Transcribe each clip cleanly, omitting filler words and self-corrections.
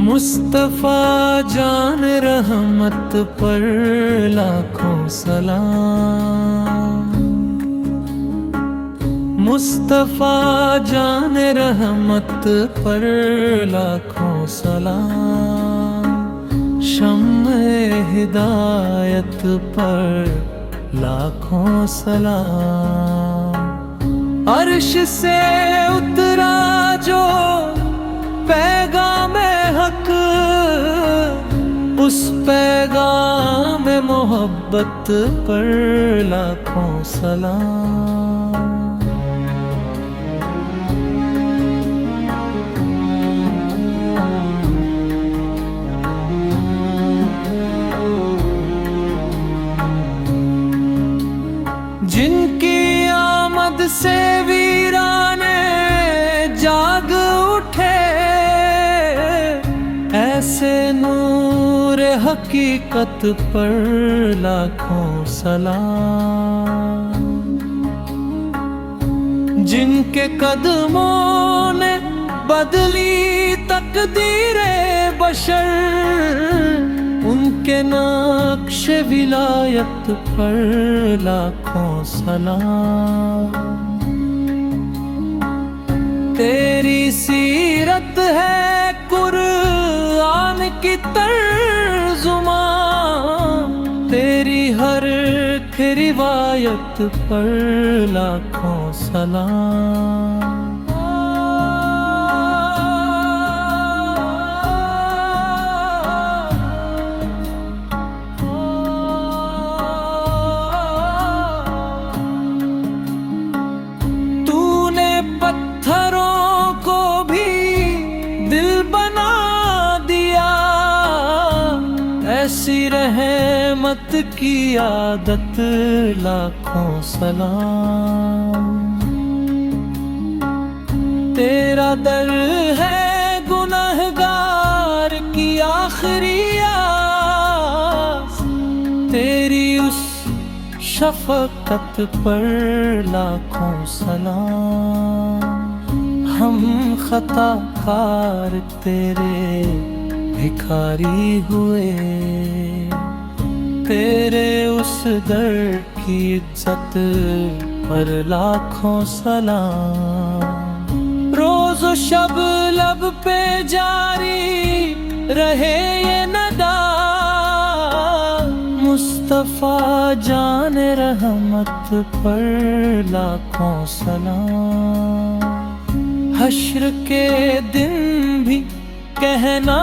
मुस्तफा जान रहमत पर लाखों सलाम। मुस्तफा जान रहमत पर लाखों सलाम। शम्म हिदायत पर लाखों सलाम। अर्श से उतरा जो पैगाम हक, उस पैगाम मोहब्बत पर लाखों सलाम। जिनकी आमद से वीराने जाग उठे, ऐसे नूर हकीकत पर लाखों सलाम। जिनके कदमों ने बदली तकदीरे बशर, उनके नक्श विलायत पर लाखों सलाम। तेरी सीरत है कुरान की तर्जुमा, तेरी हर रिवायत पर लाखों सलाम। पत्थरों को भी दिल बना दिया, ऐसी रहमत की आदत लाखों सलाम। तेरा दर है गुनहगार की आखिरी आस, तेरी उस शफकत पर लाखों सलाम। हम खताकार तेरे भिखारी हुए, तेरे उस दर की इज्जत पर लाखों सलाम। रोज शब लब पे जारी रहे ये नदा, मुस्तफा जान रहमत पर लाखों सलाम। हश्र के दिन भी कहना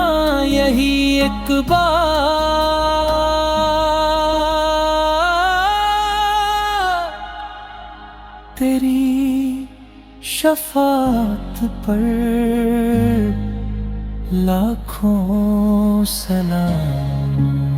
यही एक बार, तेरी शफात पर लाखों सलाम।